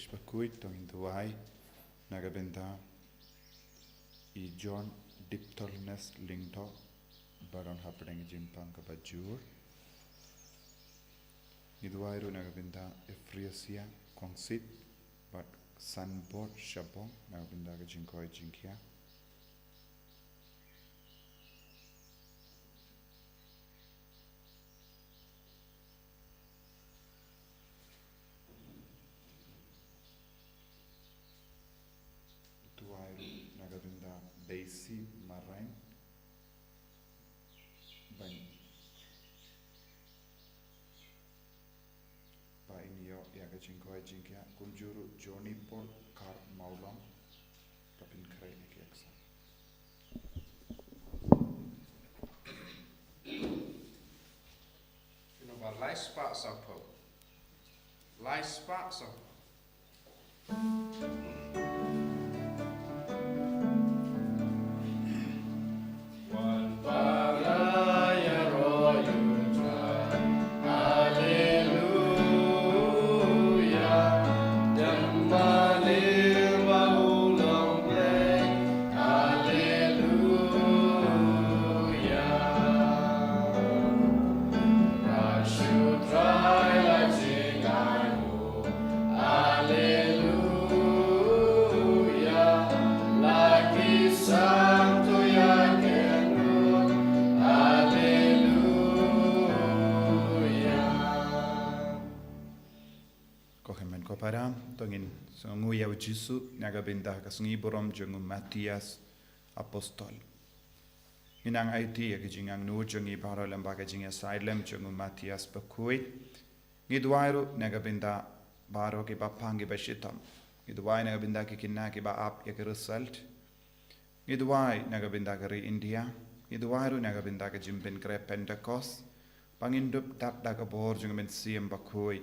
Bishbakuit tong Duai Nagabenda I John Diptolnes Lingto Baron Happening Jimpang Kabajur Niduairu Nagabenda Efriasia Kongsit But Sanbot Shabong Nagabenda Jinkoi Jinkia Nagabenda Daisy Marang Ban Painio Yagachinkoi Jinkia Kunjuru Johnny Paul Kar Maulong Kapin Kray Ekiaksa You know about life spots up po. Life spots up. Param tongin sungu ya Jisu Nagabenda kasungi borom jungu Matias Apostol Minang IT yakijingang nu jungi baro lembaga jinga silem jungu Matias Bakuit Ngidwairu Nagabenda baro ki bapangi bashitam Ngidwai Nagabenda ki kinna ki ba ap ya result Ngidwai Nagabenda kari India Ngidwairu Nagabenda ka jimben kre Pentecost Pangindup tap daga bor jungu men siem Bakuit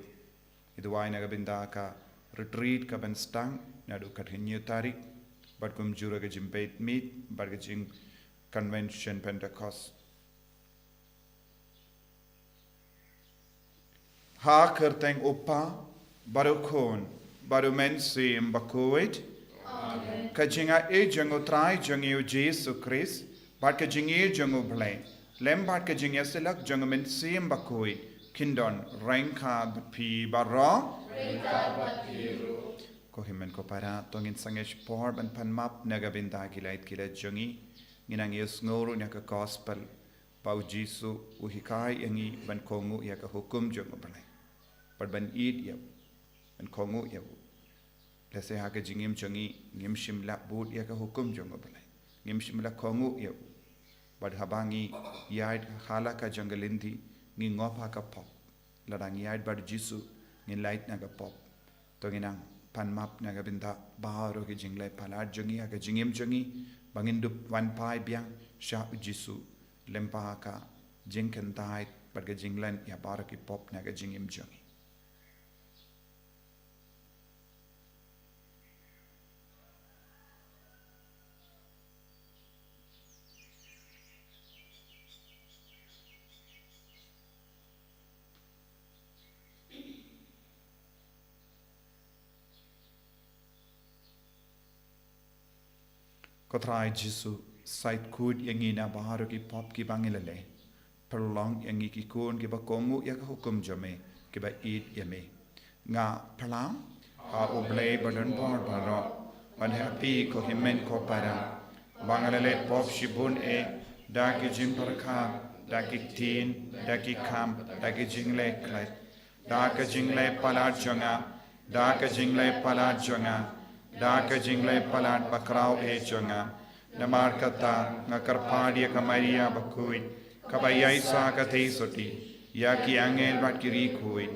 Idwai Nagabenda ka retreat ka ban stang nadu kathinyu tarik bat kum jura ka jimpait meet bat ka jing convention Pentecost ha kerteng upa baru kon baru mensi mbakuit ka jinga e jango trai jangiu Jesu Christ bat ka jingi jango blai lem bat ka jinga selak jango mensi mbakuit Kindon rengka pi baro ko himen ko para tongin sangesh por ban pan map Nagabenda kilait kilat jongi nginang yes ngoro nya ka gospel pau Jisu uhikai yangi ban kongu ya ka hukum jongo balai ban id ya ban kongu ya lese ha ka jingim jongi ngim shimla bud ya ka hukum jongo balai ngim shimla kongu ya bad habangi yait halaka jangalindi ngi ngopa ka pop ladang yait bad Jisu ngi light naga pop tonginang pan map naga binda baharo ki jinglai palad jongi aga jingim jongi bangindup wan pai biang sha Jisu lempa ka jingken tai bad ga jinglan ya baro ki pop naga jingim jongi Kotrai Jisu sait kud yangi na baharo ki pop ki bangilale perlong yangi ki kun ki bakongu ya ka hukum jame ki ba id yame nga perlang a oblay badan bor baro ban happy ko himen ko para bangalale pop shibun e da ki jim parkha da ki tin da ki kam da ki jingle klat da ka jingle palat jonga da ka jingle palat jonga da ka jingle palat bakrau e jonga namar kata ngakarpadia ka Maria bakuit kabayai sa ka teisoti ya ki angel bat kiri kuit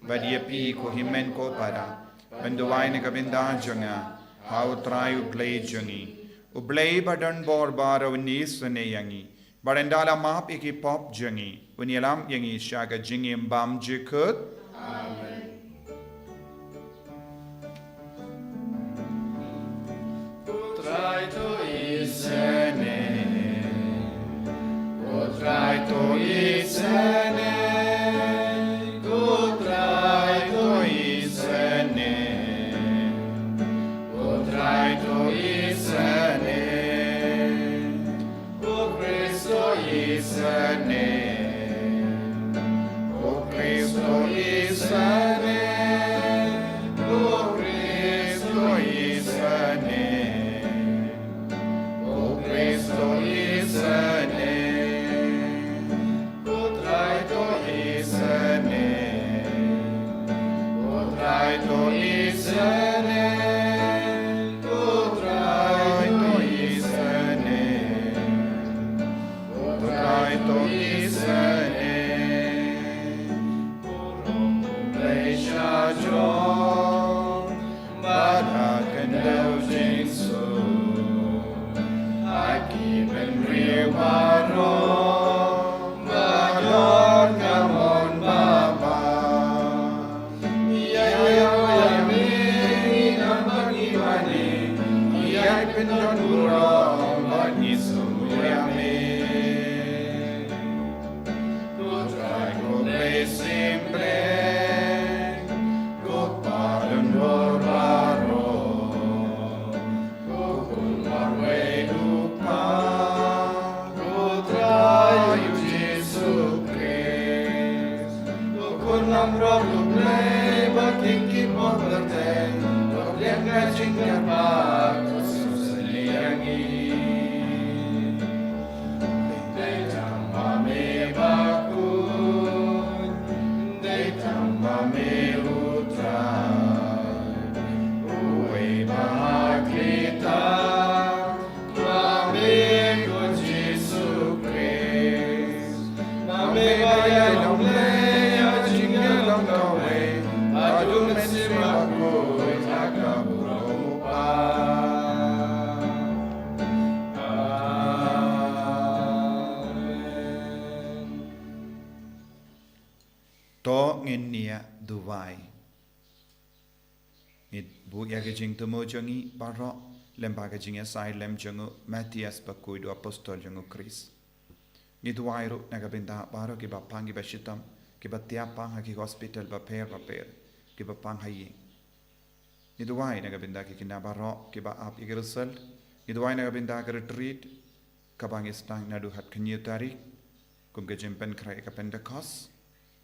badia pi ko himen ko para benduai ne kabinda jonga how try ublay jongi ublay badan bor baro nis ne yangi barendala map iki pop jongi unialam yangi shaga jingim bam jikut amen Try to isene, go try to isene. To ngin nia duwai. It bu ya ke jing tomo jongi baro lemba ke jing asai lem jongo Matthias bakui do apostol jongo Chris. Ni duwai ro naga benda baro ke bapangi bashitam ke batia pang ki hospital ba per ke bapang hayi. Ni duwai naga benda ke kina baro ke ba ap igrusal. Ni duwai naga benda ke retreat kabang istang nadu hat kenyu tarik kum ke jimpen krai ka Pentecost.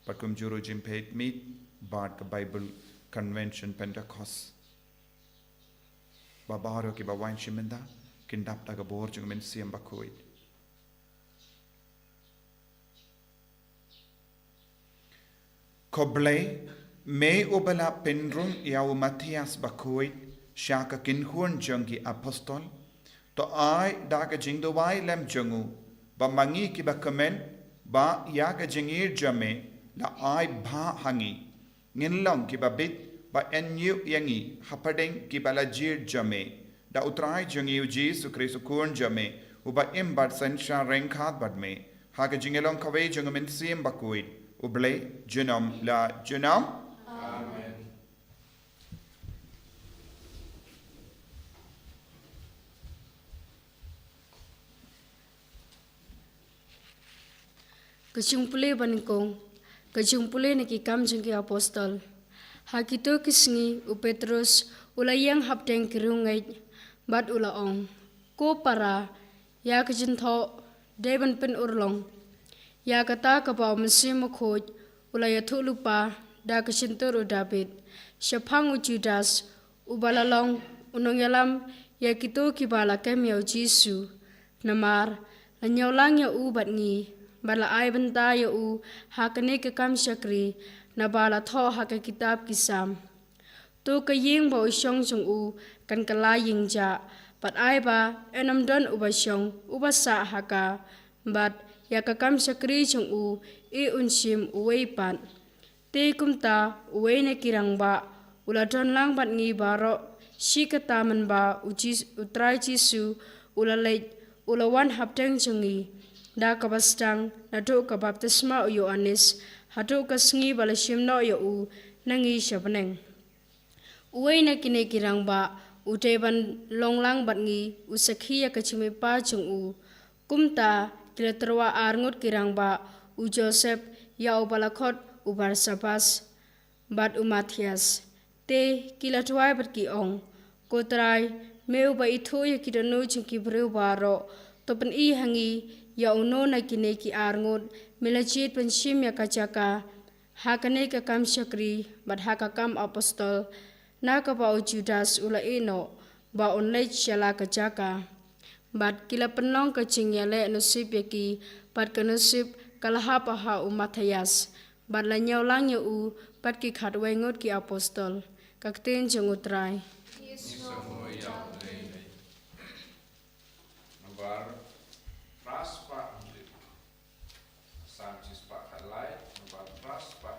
But kum juru jimpet meet bad ka Bible Convention Pentecost. Babaro ki bawain shimenda kindap taga bor jung men siam bakuit. Koble me obala penrung yau Matthias bakuit shaka kinhun jungi apostol to ai daga jingdo wai lem jungu ba mangi ki ba kamen ba yaga jingir jame la ai bha hangi nginlong ki babit ba enyu yangi hapadeng ki balajir jame da utrai jangi uji Jesu kun jame uba imbat sensha renkhat badme haga jingelong kawe jangamin sim bakuit uble junam la junam Amen. Kecumpule banikong, kecumpule neki kam jengki apostol. Hakito kisngi u Petrus ulayang hapteng kirungait bat ulaong. Ko para ya kejintho deban pen urlong. Ya kata kapau mesim khoj ulayathu lupa da kecintur u David. Syapang u Judas u balalong unong yalam ya kito kibala kemyau Jesu. Namar lanyaulang ya u bat ngi. Bala ai benta ya u hakane ke kam syakri na bala tho haka kitab kisam. Tu ke ying ba usyong chung u kan kala ying ja. Bat ai ba enam don u basyong u basa haka. Bat ya ka kam syakri chung u i unsim uwei pat. Te kumta uwei ne kirang ba ula don lang bat ngi baro si kataman ba utrai Jisu ula leit ula wan hapteng chungi. Da kabastang na do ka baptisma u Yohanes hatu ka sngi balashim no yo u nangi shabneng uwei na kine kirang ba uteban longlang bat ngi usakhi ya kachime pa chung u kumta kilatrwa arngut kirang ba u Joseph ya u balakot u Barsabas bat u Matthias te kilatwai bat ki ong kotrai meu ba itho ya kidanu chung ki breu baro topen i hangi ya uno na kine ki arngut melachit pensim ya kachaka hakane ka kam syakri bat haka kam apostol na ka ba Judas ula eno ba onlai shala kachaka bat kila penong ka chingyale nusip yaki bat ka nusip kalahap ha u Matthias bat la nyaulang ya u bat ki khatwengot ki apostol kakten jengutrai Nabar pras pak Sanchis pak halai nabar pras pak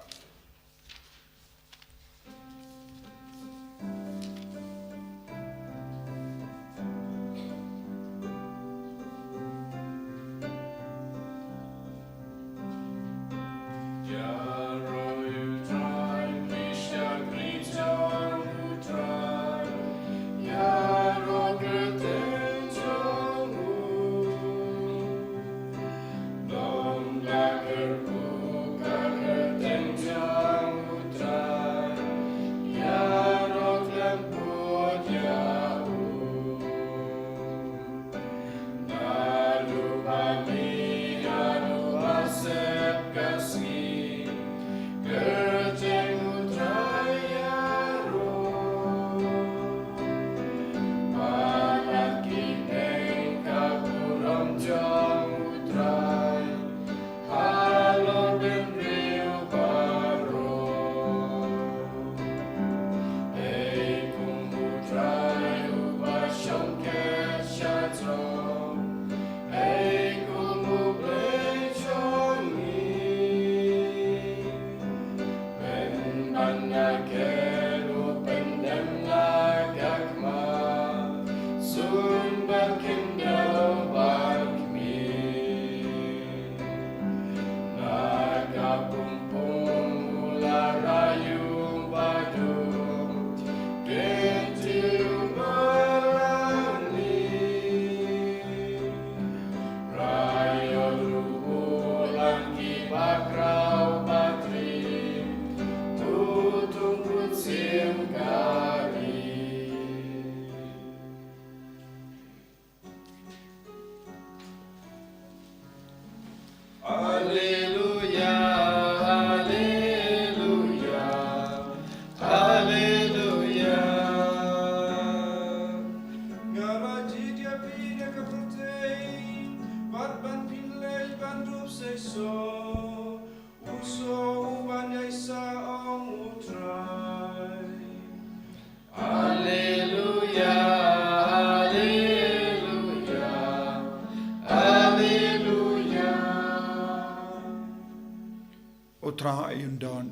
Utra ayundon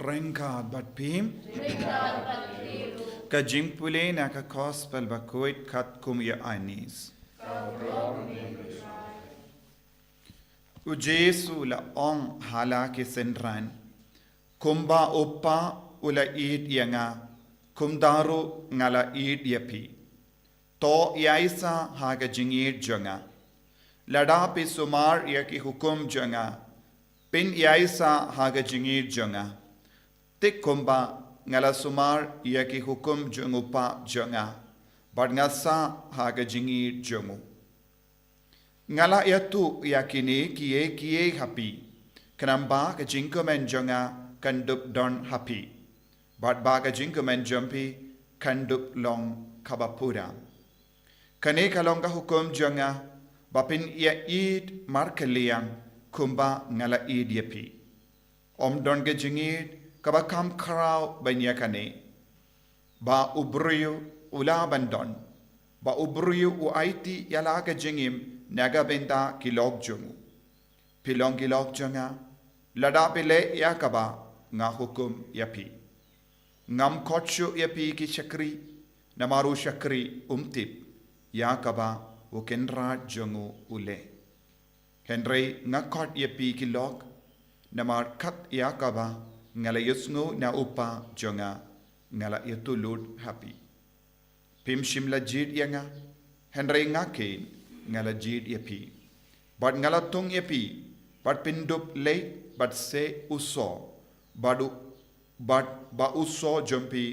rengkat bat pim ka jingpule na ka gospel ba koit kat kum ya anis u Jesu la ong hala ke senran kumba oppa ula id yanga kumdaru ngala id yapi to yaisa haga jingir janga lada pe sumar yaki hukum janga pin yaisa haga jingir janga tik kumba ngala sumar yaki hukum jungupa janga bad ngasa haga jingir jungu ngala yatu yakini kiye happy kanamba ka jingkomen janga kandup don happy bad baga jingkomen jumpi kandup long kabapura kane kalong ka hukum janga bapin ya id markeliang kumba ngala id yapi om don ge jingir kabakam karau banyakane ba ubriyu ula bandon ba ubriyu u aiti yala ka jingim naga benda kilok jungu pilong kilok janga lada pile yakaba nga hukum yapi ngam kochu yapi ki chakri namaru chakri umtip yakaba ukenra jungu ule Henry ngakot yapi kilok namar kat yakaba ngala yusngu na upa jonga ngala yatulud happy pim shimla jid yanga Henry ngakin ngala jid yapi but ngala tung yapi but pindup late but se uso badu but ba uso jumpi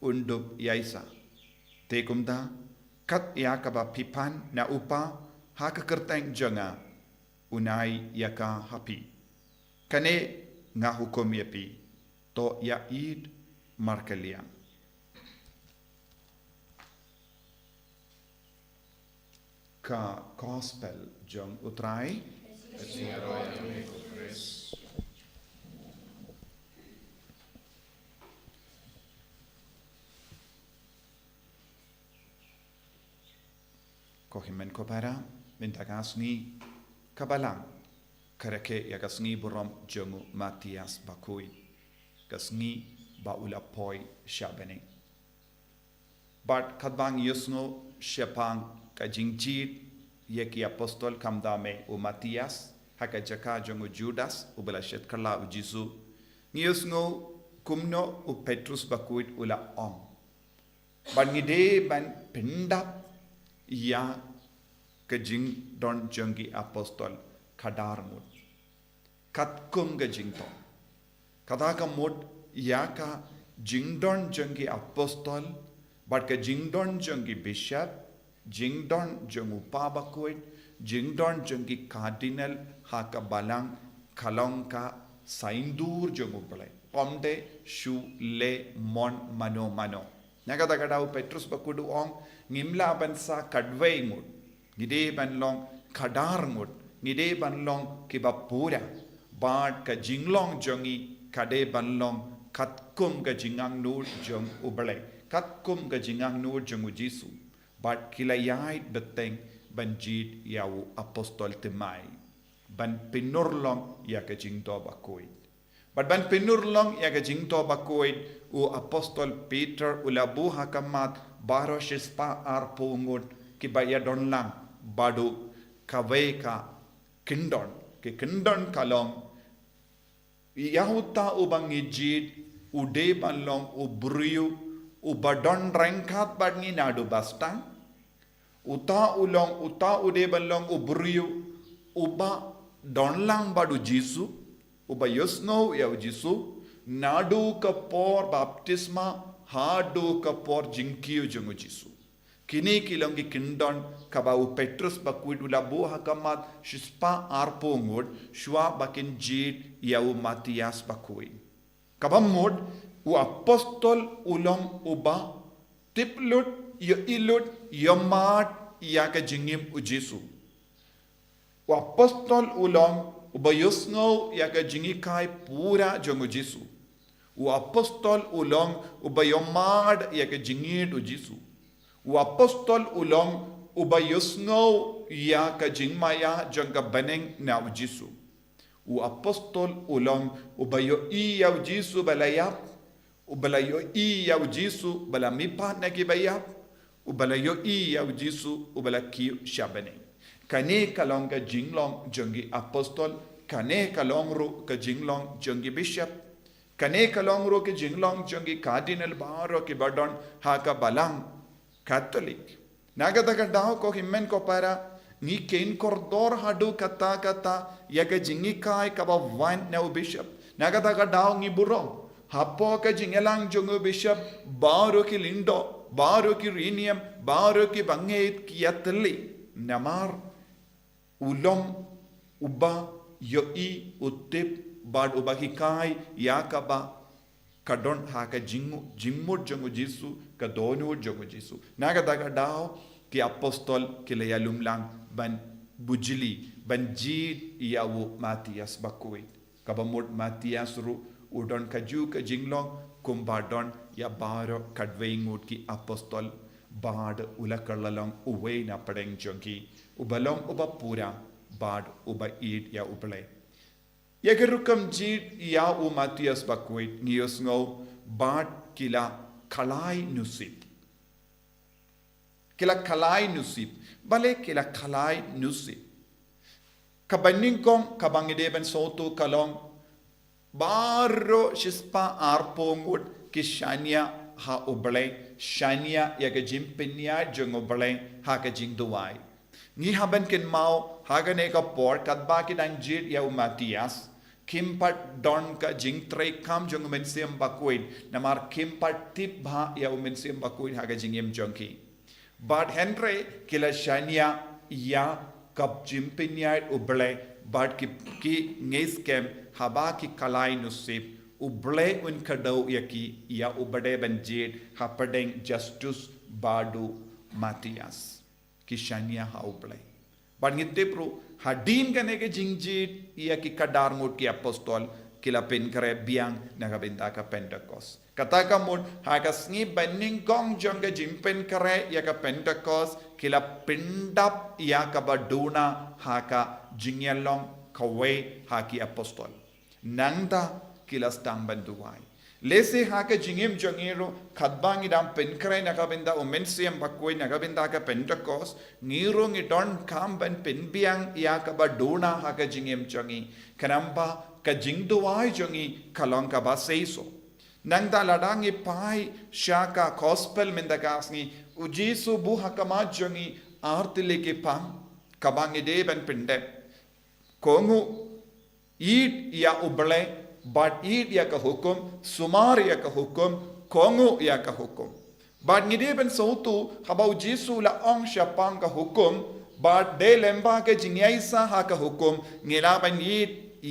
undup yaisa tekumda kat yakaba pipan na upa haka kerteng jonga unai yaka happy kane nga hukum yapi to ya id markalia ka gospel jong utrai kohimen kopara mintagasni kabalang kareke ya gasngi burom jongu Matias bakui gasngi baula poi shabene but kadbang yusno shepang kajingjit yeki apostol kamdame u Matias haka jaka jongu Judas ubala shet kala u Jisu ngiyusno kumno u Petrus bakuit ula om but ngide ban pendap ya kajing don jongi apostol kadar mut katkum ga jington kadaka mut yaka jingdon jongi apostol but ka jingdon jongi bishop jingdon jongu pabakuit jingdon jongi cardinal haka balang kalongka saindur jongu balai pomde shu le mon mano naga daga Petrus bakudu ong ngimla bansa kadwei mut ngide banlong kadar mut ngide banlong kibapura bad ka jinglong jongi kade banlong katkum ka jingang nur jong ubale katkum ka jingang nur jongu Jisu bad kilayai beteng banjid yau apostol temai ban pinurlong ya ke jingto bakoid ban pinurlong ya ke jingto bakoid u apostol Peter ulabu hakamat baro shispa arpungut ki baya donlang badu kawai ka kindon ke kindon kalong yahuta ubang ijid ude balong ubriu ubadon rengkat badngi nadu bastang uta ude balong ubriu uba donlang badu jisu uba yosno ya jisu nadu kapor baptisma hadu kapor jingkiu jungu jisu kini kilongi kindon kabau Petrus bakuid ulabu hakamat shispa arpongod shwa bakin jid yau Matias bakuid kabamod u apostol ulong uba tiplut yo ilut yomat ya ka jingim u Jesu u apostol ulong uba yosno ya ka jingi kai pura jongu Jesu u apostol ulong uba yomad ya ka jingid u Jesu u apostol ulong uba yosno ya ka jingmaya jangka baneng na u Jesu u apostol ulong uba yo i ya u Jesu balayap ubala yo i ya u Jesu bala mipat na kibayap ubala yo i ya u Jesu ubala ki shabane kane kalong ka jinglong jongi apostol kane kalong ro ka jinglong jongi bishop kane kalong ro ka jinglong jongi cardinal baro ki badon ha ka balang Catholic nagadaga daw ko himmen ko para ni ken kordor hadu kata ya ka jingi kai ka ba wan na bishop nagadaga daw ni burong hapo ka jingelang jongo bishop baro ki lindo baro ki rinium baro ki bangait ki yatli namar ulong uba yoi utip bad uba ki kai yakaba kadon haka jingmut jongo Jesu ka donu jongo Jesu nagadaga daw ki apostol ki layalum lang ban bujili ban jid yawo Matias bakuit kabamod Matias ru udon kaju ka jinglong kumbadon ya baro kadweingut ki apostol bad ulakallalong uwe na padeng jongi ubalong uba pura bad uba id ya uble yagerukam jid ya u Matias bakuit ngiyos ngo bad kila kalai nusip bale kila kalai nusip kabaning kong kabangideben soto kalong baro shispa arpongut ki shania ha uble shania yaga jimpinya jong uble ha ka jing duwai ni haban kin mau hagane ka por kadba ki dang jid ya u Matias kimpat don ka jing trei kam jong mensiam bakuin namar kimpat tip bha ya u mensiam bakuin haga jingem jongki but Henry kila shania ya kap jimpinya uble but ki nges kem haba ki kalai nusip uble un kadau yaki ya ubade banjid hapadeng Justus badu Matias ki shania ha uble but ngite pro hadin kane ke jingjit ia ki kadar ngut ki apostol kila pen kare biang nagabinda ka Pentecost kata ka mud ha ka sngi banning gong jong ka jimpen kare ya ka Pentecost kila pindap ya ka baduna ha ka jingyalong kawe ha ki apostol nangda kila stamban duwai lese ha ka jingim jongero khadbang idam pen kare nagabinda umensiam bakoi nagabinda ka Pentecost ngiro ngi don kam ban pen biang ya ka baduna ha ka jingim jongi kanamba ka jingduwai jongi kalong ka ba seiso nangda ladangi pai shaka gospel mendagasni ujisu bu hakama jongi artile ke pam kabangi de ban pende kongu id ya uble but id ya ka hukum sumar ya ka hukum kongu ya ka hukum but ngide ben sautu habau jisu la ong shapang ka hukum but de lemba ke jingaisa ha ka hukum ngila ban id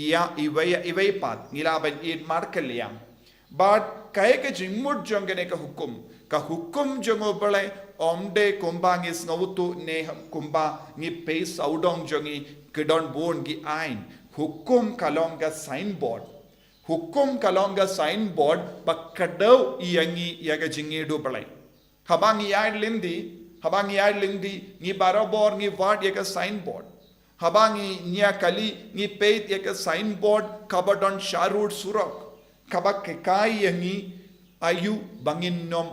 ya iway pat ngila ban id markeliam but kay ke jingmut jongene ka hukum jongo bale omde kumbang is ngautu ne kumba ngi pe saudong jongi kedon bon gi ain hukum kalonga signboard bakadau iyangi yaga jingi do balai habang yad lindi habang ngi ai lingdi ngi barabor ngi ward ya ka signboard habang ngi nya kali ngi peit ya ka signboard kabadon sharud surok kabak ke kai yangi ayu bangin nom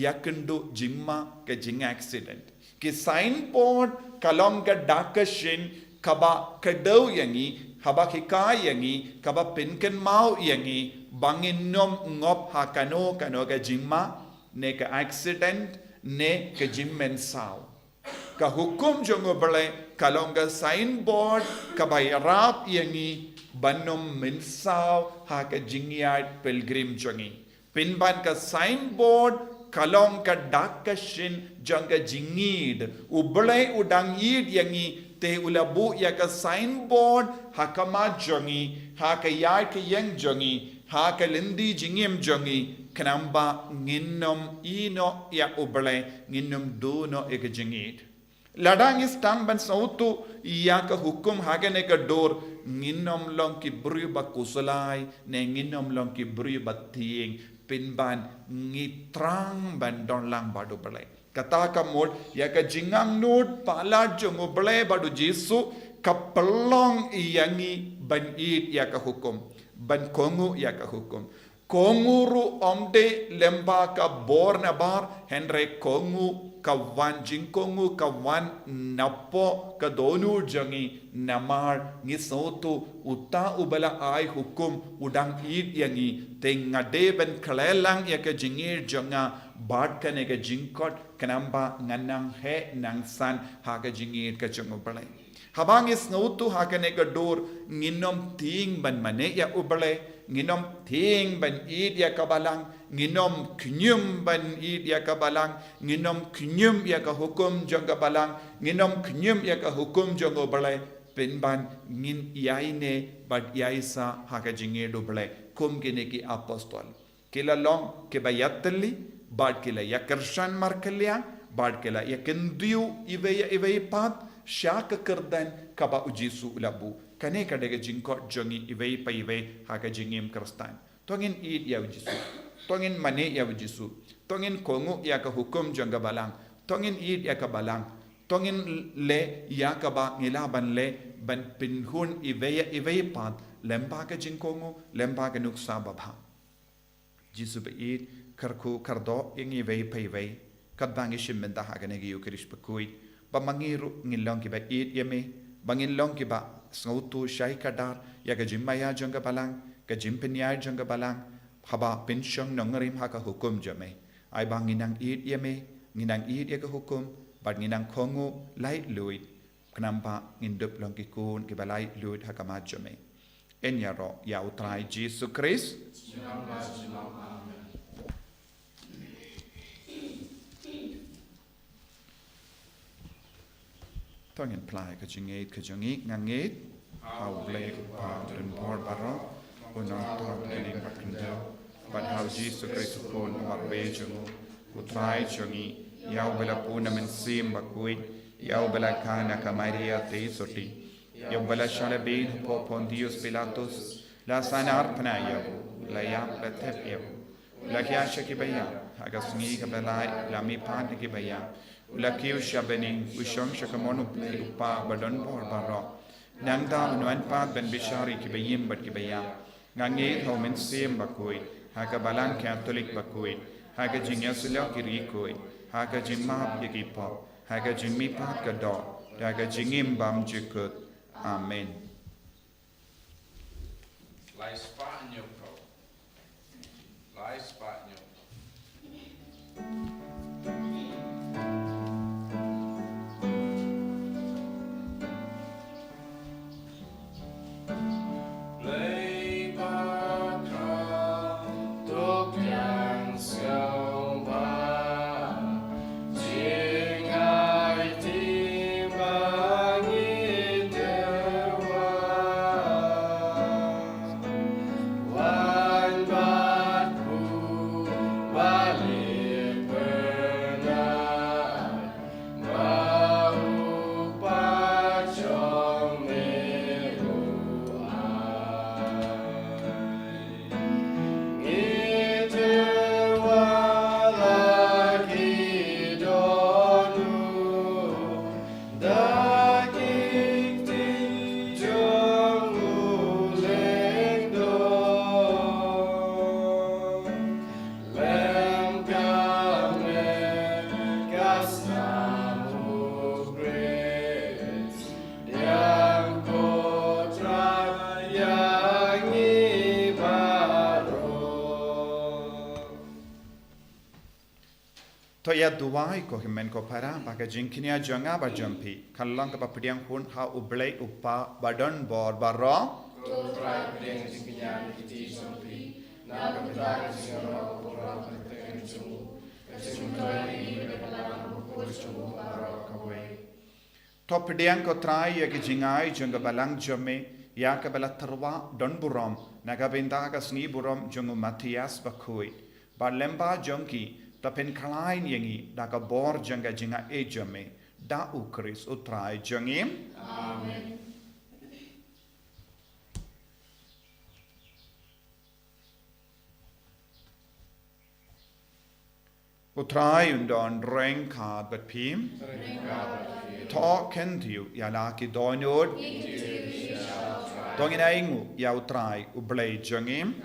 yakendo jimma ke jing accident ki signboard kalong ka dakashin kaba kadau yangi haba hikai yangi kaba pinken mau yangi bangin nom ngop hakano kano ka jimma ne ka accident ne ka jimmen sao ka hukum jongo bale kalong ka signboard kaba yarap yangi banom minsao ha ka jingyat pilgrim jongi pinban ka signboard kalong ka dakashin janga jingid ubale udang yid yangi te ulabu ya ka signboard hakama jongi ha ka yai ka yang jongi ha ka lindi jingim jongi kanamba nginom ino ya ubale nginom duno e ka jingid ladang istang ban sautu ya ka hukum hagane ka dor nginom long ki bru ba kusulai ne nginom long ki bru ba tiing pinban ngitrang ban don lang badu bale kata ka mod ya ka jingang nut pala jongo bale badu jisu kapelong yangi ban id ya ka hukum ban kongu ya ka hukum konguru omde lemba ka bor na bar henre kongu kawan jingkongu kawan napo ka donu jangi namar ngisotu uta ubala ai hukum udang id yangi tengade ben kalelang ya ka jingir janga bad kane ka jingkot kanamba nganang he nang san ha ka jingir ka jango balai habang is nautu ha kane ka dor nginom ting ban mane ya ubale nginom ting ban id ya kabalang nginom knyum ban id ya kabalang nginom knyum ya ka hukum jang kabalang nginom knyum ya ka hukum jang obalai pinban ngin yaine bad yaisa ha ka jinge do balai kum kene ki apostol kila long ke bayatli bad kila yakershan markelya bad kila yakendiu ive pat shaka kerdan kaba ujisu labu kane kadega jingko jongi ive pa ive ha ka jingim kristan tongin id ya ujisu tongin mane ya ujisu tongin kongu ya ka hukum janga balang tongin id ya ka balang tongin le ya ka ba ngilaban le ban pinhun ive pat lemba ka jingkongu lemba ka nuksa babha jisu be id karku kardo ingi ive pa ive kadbangi shimmenda ha ka negi ukrish pakui ba mangiru ngilong ki ba id yeme bangin long ki ba snautu shai kadar ya ka jimmaya janga balang ka jimpinya janga balang haba pension nongarim ha ka hukum jame ai bang nginang id yeme nginang id ya ka hukum bad nginang kongu light luit knampa ngindup long ki kun ki ba light luit ha ka ma jame en ya ro ya utrai Jesus Christ tongin plai ka jingit ka jingit ngangit how blake pa den bor baro unang tong dening bakendo but how Jesus Christ pun mar bejumu utrai jongi yau bela puna men sim bakui yau bela kana ka Maria te soti yau bela shale bin po Pontius Pilatus la sanar pna yau la ya la tep yau la kya shaki baya agasngi ka bela la mi pan ki baya Lakiu shabeni ushong shakamonu upa badon bor baro nangda nuan pa ben bishari ki bayim bat ki bayam ngange homen sim bakui haga balan catholic bakui haga jingyasula ki rikui haga jinma ki po haga jinmi pat ka do haga jingim bam jikut amen Lai spot in your pro. Lai spot in your One but ya duai ko himen ko para baka jingkinia janga ba jampi kallang ka papidiang hun ha ublei upa badan bor barro Topidiang ko trai ya ki jingai janga balang jame ya ka bala tarwa don buram naga benda ka sni buram jungu Matias bakui ba lemba jongki tapen kalain yangi da ka bor janga jinga e jame da ukris utrai jangim amen Utrai undon reng kad bat pim ta kentiu ya la ki donod dongin aingu ya utrai ublei jangim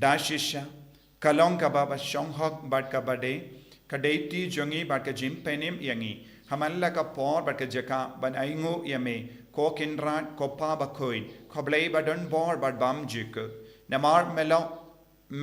dashisha kalong ka baba shonghok bat ka bade kadeti jangi bat ka jimpenim yangi hamalla ka por bat ka jaka ban aingu yame ko kinrat ko pa bakoin ko blei badon bor bat bam jik namar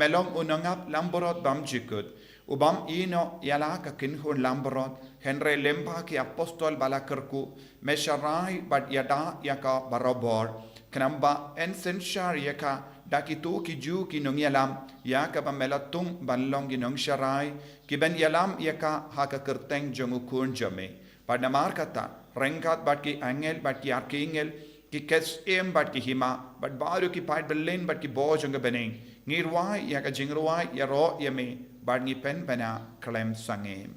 melong unangap lamborot bam jikut ubam ino yala ka kinhun lamborot henre lemba ki apostol balakerku mesharai bat yada yaka barabor knamba ensenshar yaka dakitu ki ju ki nung yalam yaka ba melatung banlong ki nung sharai ki ben yalam yaka haka kerteng jongu kun jame bat namar kata rengkat bat ki angel bat ki arkingel ki kes em bat ki hima bat baru ki pat belen bat ki bo jonga beneng ngirwai ya ka jingruai ya ro ya me bar ngi pen bana klem sangem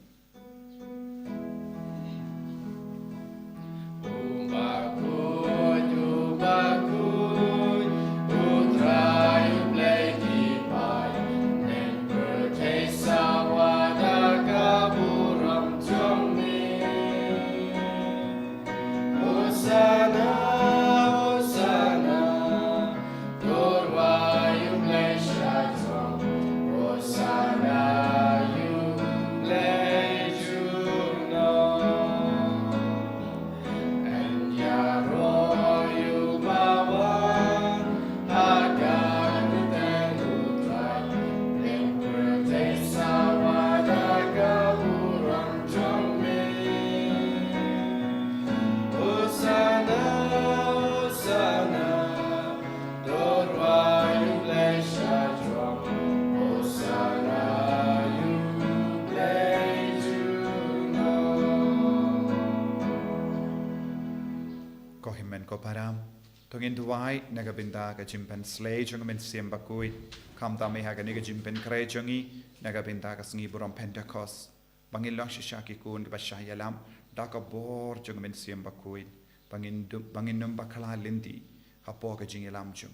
Tungin duai naga binda ka jimpen slay jung men siam bakui kam ta me ha ga naga jimpen kre jungi naga binda ka sngi buram Pentecost bangin lang shaki kun ba shayalam da ka bor jung men siam bakui bangin num bakala lindi hapo ka jingelam jung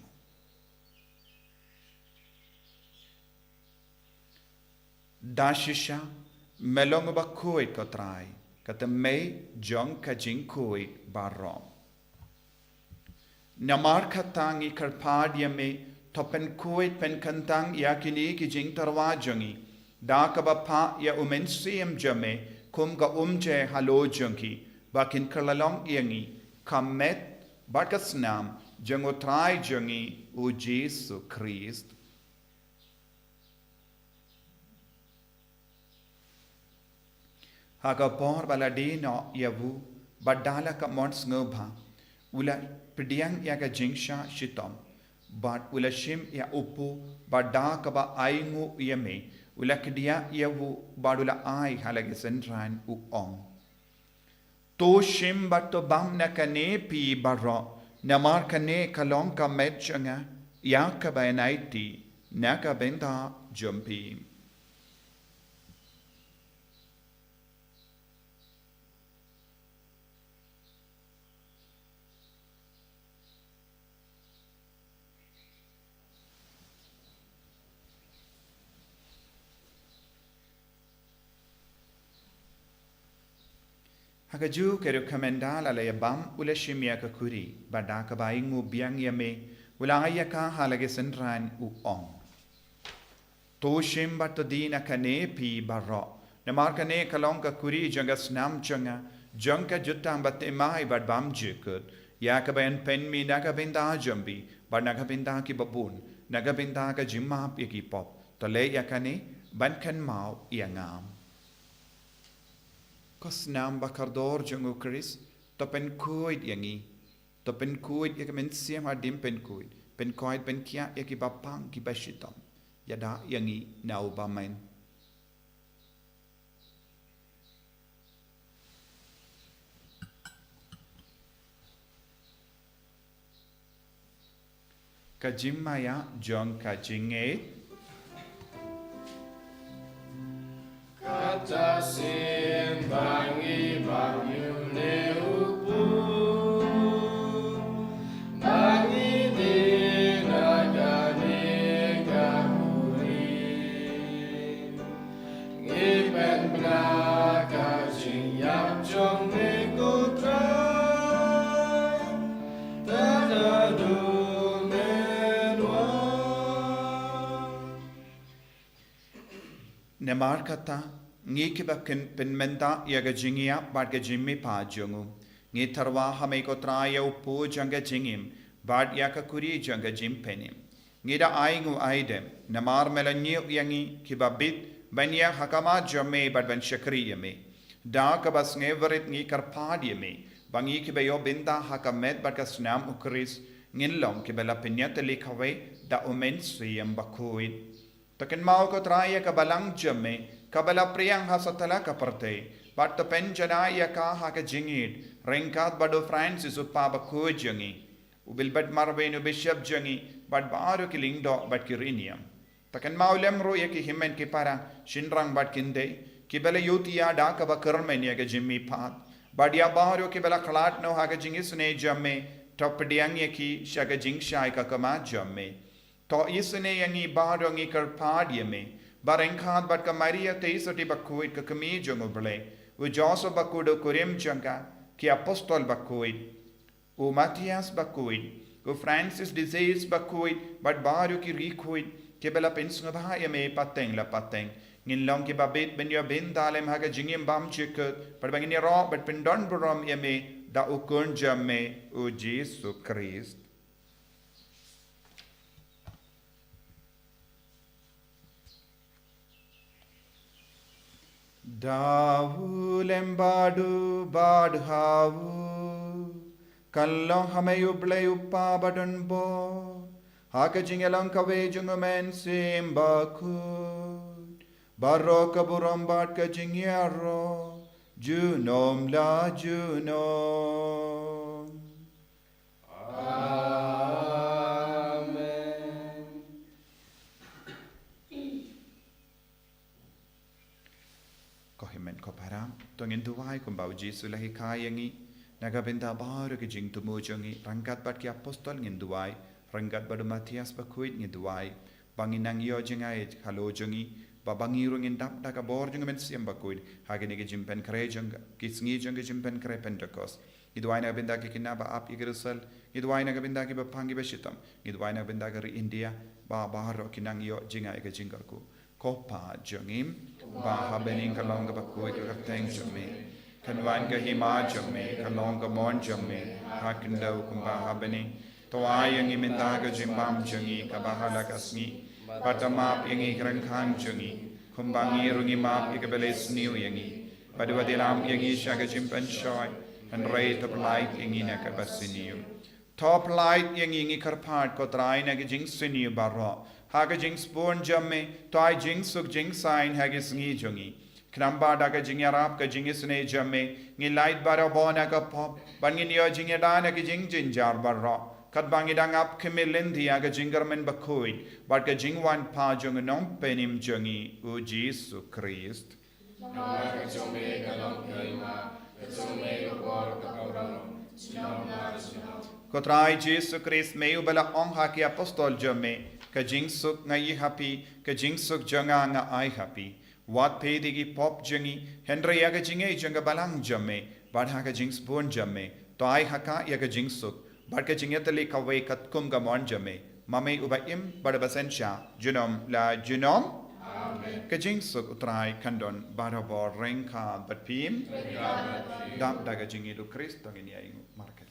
da shisha melong bakui ka trai ka te me jong ka jing kui barom Namar katang ikarpad yame topen kuit pen kantang yakini ki jing tarwa jungi da kabapa ya umensiam jame kum ga umje halo jungi bakin kalalong yangi kamet bakasnam jangotrai jungi u Jesu Christ haga por baladino yavu badala ka mons ngobha ula Pidiang ya ka jingsha shitom, but ulashim ya upu, bada kaba aingu yame, ulakdia yavu badula ai halagisentran uong. To shim bato bam na kane pi baro, namar kane kalong ka medjanga, ya ka bainaiti, naka benda jumpi. Hagaju keru kamendala la yabam ula shimya ka kuri bada ka baingu biang yame ula ayaka halage sendran u ong. To shim batodina kane pi barro namar kane kalong ka kuri janga snam janga jangka jutang bat emai bad bam jikut ya ka bayan pen mi naga binda jambi bad naga binda ki babun naga binda ka jimma pi ki pop to le yakane ban kan mau iangam. Kos nam bakardor jungu Chris, to pen kuid yangi, to pen kuid yakamen siam adim pen kuid, pen kuid pen kia yakibapang kibashitam, yada yangi nau bamain. Kajim maya jong kajinge Kata simbangi banyu neupu bangi dinagani gahuri ngipen belaka jing yap jong nekutra tadadu Nemar kata ngi kibakin penmenta yaga jingia bad ga jimmi pa jungu ngi tarwa hame ko traya upu janga jingim bad yaka kuri janga jim penim ngi da aingu aidem nemar melanyi yangi kibabit banya hakama jamme bad ban shakri yame da kabas ngeverit ngi karpad yame bangi kibayo binda hakamet bad ka snam ukris ngilong kibela pinyata likawe da umen siyam bakuit Takin mau ko traya ka balang jamme, kabala priyang hasatala ka parte, but the penjanaya ka haka jingid, ringkat bado Francis upaba ko jangi, ubilbat marvenu bishop jangi, but baaro kiling do but kiriniam. Takin mau lemro yaki himen ki para, shinrang bat kinde, kibela yutia da ka ba kermen yaga jimmi pat, but ya baaro kibela kalat no haka jingisune jamme, topadiang yaki shaga jingshai ka kama jamme. To isne yangi barongi karpad yame, barengkhat bat ka Maria teisoti bakuit ka kami jongo bele, u Joso bakudo kurim janga, ki apostol bakuit, u Matthias bakuit, u Francis disease bakuit, bat baru ki rikuit, ki bela pensungabha yame pateng la pateng, ngin long ki babit ben yo bin dalem haga jingim bam chikut, bat bangin ro bat pendon burom yame, da ukun jamme u Jesu Christ. Dahu lembadu badhavu Kallong hame uble uppa badun bo Haka jingelang kawe jungumen simbakut Baro kaburam bad ka jingyaro Junom la junom Koparam, tongin tuwai kumbau Jesu lahi kayangi, nagabinda baru ke jing tumujongi, rangkat bat ki apostol ngin duwai, rangkat badu Matthias bakuit ngin duwai, bangin nang yo jengai halo jongi, babangiru ngin dap daga bor jong men siam bakuit, hagini ke jimpen kre jong, kisngi jong ke jimpen kre Pentecost. Idwai nagabinda ki kinaba ap igrusal, idwai nagabinda ki bapangi beshitam, idwai nagabinda ki India, ba baharo kinang yo jengai ke jingarku. Kopa jongim, ba habening kalong ka bakuit ka teng jome, kanwan ka hima jome, kalong ka mon jome, hakindaw kung ba habening, toayang iminda ka jimbam jongi, kabahala kasngi, patamap yang ikrangkang jongi, kumbangi rungi map ikabeles niu yangi, padwadilam yang isya ka jimpan shoy, and ray top light yang ina ka basiniu. Top light yang ingi karpad ko try na ka jing siniu baro, Haga jing spoon jamme, toy jing suk jing sign hagis ngi jungi. Knamba daga jing yarap ka jing isne jamme, ngi light bara bona ka pop, bangin yo jing yadana ka jing jinjar barra. Kat bangi dang ap kimilindi aga jingarmen bakuid, but ka jing wan pa jung nom penim jungi, u Jesu Christ. Nama kecome kalong kelima, kecome lubor kapaurang, sinom na sinom. Kotrai Jesu Christ meu bala ong haki apostol jamme, ka jing suk ngai happy, ka jing suk janga nga ai happy. Wat pe digi pop jangi, Henry yaga jinge janga balang jamme, bad haka jing spoon jamme, to ai haka yaga jing suk, bad ka jingetali kawe kat kum ga mon jamme, mame ubaim bad basensha, junom la junom. Amen. Ka jing suk utrai kandon barabor rengka bat pim, dap daga jingi du Christ tongin yaing market.